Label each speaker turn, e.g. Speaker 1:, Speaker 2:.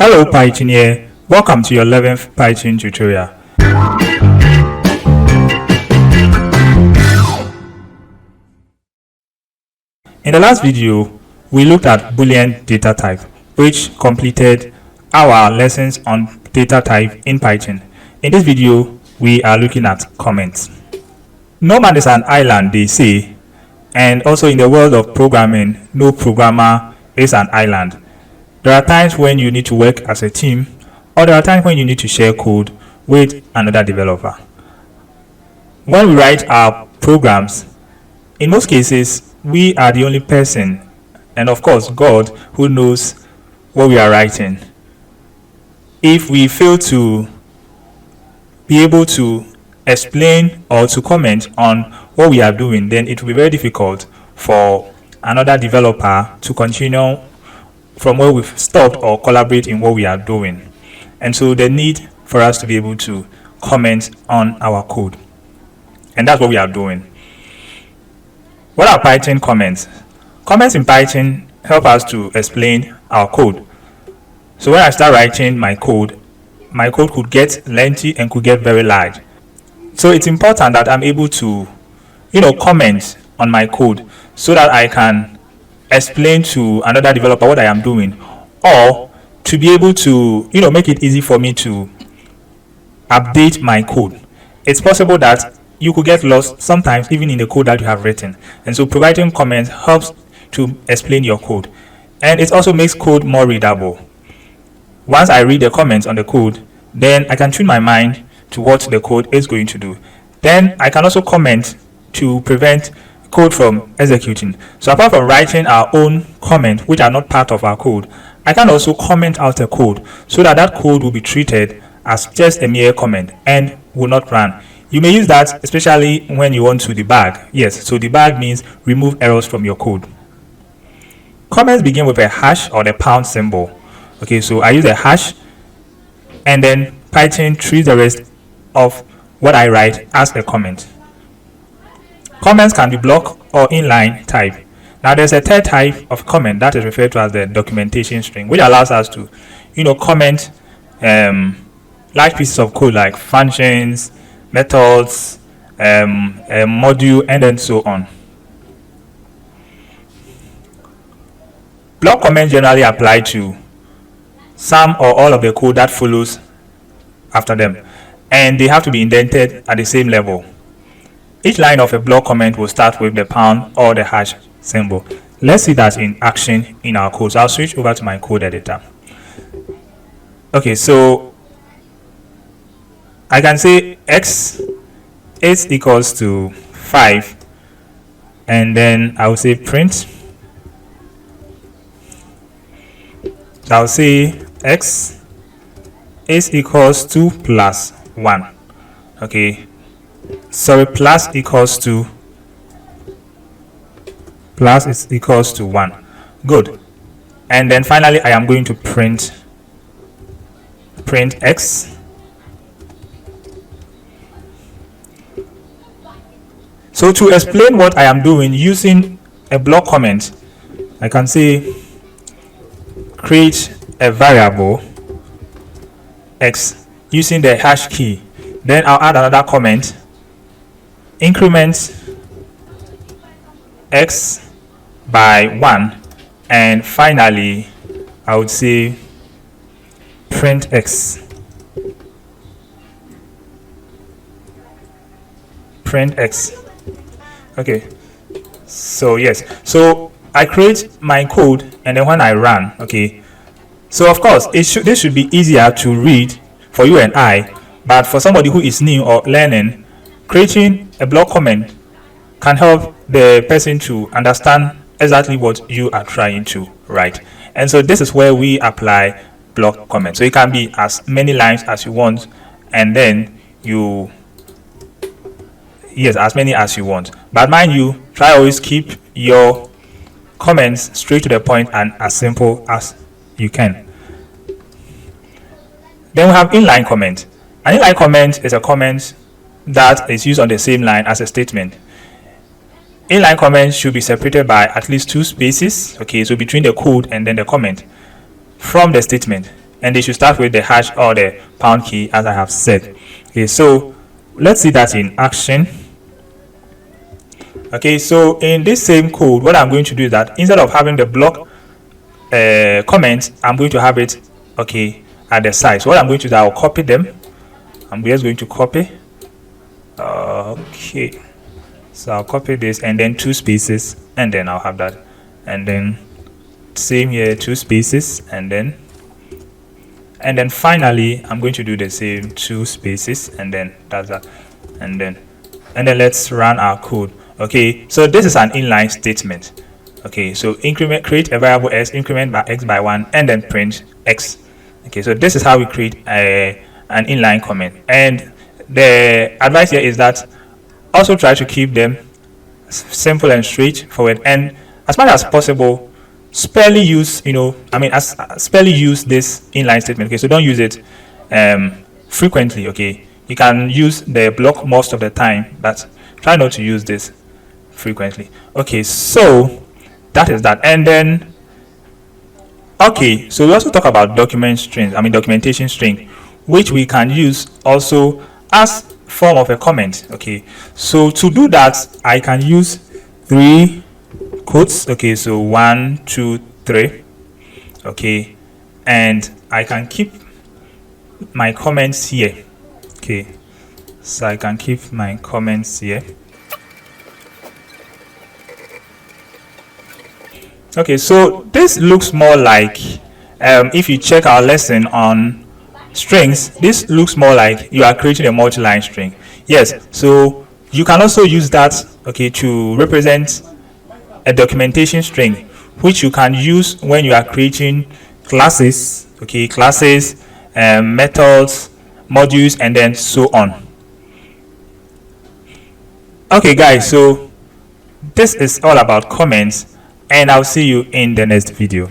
Speaker 1: Hello Pythoneer, welcome to your 11th Python tutorial. In the last video, we looked at Boolean data type, which completed our lessons on data type in Python. In this video, we are looking at comments. No man is an island, they say, and also in the world of programming, no programmer is an island. There are times when you need to work as a team, or there are times when you need to share code with another developer. When we write our programs, in most cases, we are the only person, and of course God, who knows what we are writing. If we fail to be able to explain or to comment on what we are doing, then it will be very difficult for another developer to continue from where we've stopped or collaborate in what we are doing. And so the need for us to be able to comment on our code, and that's what we are doing. What are Python comments? Comments in Python help us to explain our code. So when I start writing my code could get lengthy and could get very large. So it's important that I'm able to, comment on my code so that I can explain to another developer what I am doing, or to be able to, make it easy for me to update my code. It's possible that you could get lost sometimes even in the code that you have written, and so providing comments helps to explain your code, and it also makes code more readable. Once I read the comments on the code, then I can tune my mind to what the code is going to do. Then I can also comment to prevent code from executing. So apart from writing our own comments which are not part of our code, I can also comment out a code so that that code will be treated as just a mere comment and will not run. You may use that especially when you want to debug. Yes, so debug means remove errors from your code. Comments begin with a hash or the pound symbol. Okay, so I use a hash, and then Python treats the rest of what I write as a comment. Comments can be block or inline type. Now there's a third type of comment that is referred to as the documentation string, which allows us to, comment large pieces of code like functions, methods, a module, and then so on. Block comments generally apply to some or all of the code that follows after them, and they have to be indented at the same level. Each line of a block comment will start with the pound or the hash symbol. Let's see that in action in our code. So I'll switch over to my code editor. Okay, so I can say x is equals to 5, and then I will say print. So I'll say x is equals to plus 1. Okay, sorry, plus is equals to 1. Good. And then finally I am going to print x. So to explain what I am doing using a block comment, I can say create a variable x using the hash key. Then I'll add another comment, increment x by 1, and finally I would say print x. Okay, so yes, so I create my code, and then when I run, okay, so of course this should be easier to read for you and I, but for somebody who is new or learning, creating a block comment can help the person to understand exactly what you are trying to write. And so this is where we apply block comments. So it can be as many lines as you want, and then as many as you want. But mind you, try always keep your comments straight to the point and as simple as you can. Then we have inline comment. An inline comment is a comment that is used on the same line as a statement. Inline comments should be separated by at least 2 spaces, okay, so between the code and then the comment from the statement. and they should start with the hash or the pound key, as I have said. Okay, so let's see that in action. Okay, so in this same code, what I'm going to do is that instead of having the block comment, I'm going to have it, okay, at the side. So what I'm going to do, I'll copy them. I'm just going to copy. Okay, so I'll copy this and then 2 spaces, and then I'll have that, and then same here, 2 spaces, and then finally I'm going to do the same 2 spaces, and then that's that, and then let's run our code. Okay, so this is an inline statement. Okay, so create a variable s, increment by x by 1, and then print x. Okay, so this is how we create an inline comment, and the advice here is that also try to keep them simple and straightforward, and as much as possible spellily use, spellily use this inline statement. Okay, so don't use it frequently. Okay, you can use the block most of the time, but try not to use this frequently. Okay, so that is that. And then okay, so we also talk about documentation string, which we can use also as form of a comment. Okay, so to do that, I can use 3 quotes. Okay, so 1, 2, 3. Okay, and I can keep my comments here. Okay, so I can keep my comments here. Okay, so this looks more like if you check our lesson on strings, this looks more like you are creating a multi-line string. Yes, so you can also use that, okay, to represent a documentation string, which you can use when you are creating classes, okay, methods, modules, and then so on. Okay guys, so this is all about comments, and I'll see you in the next video.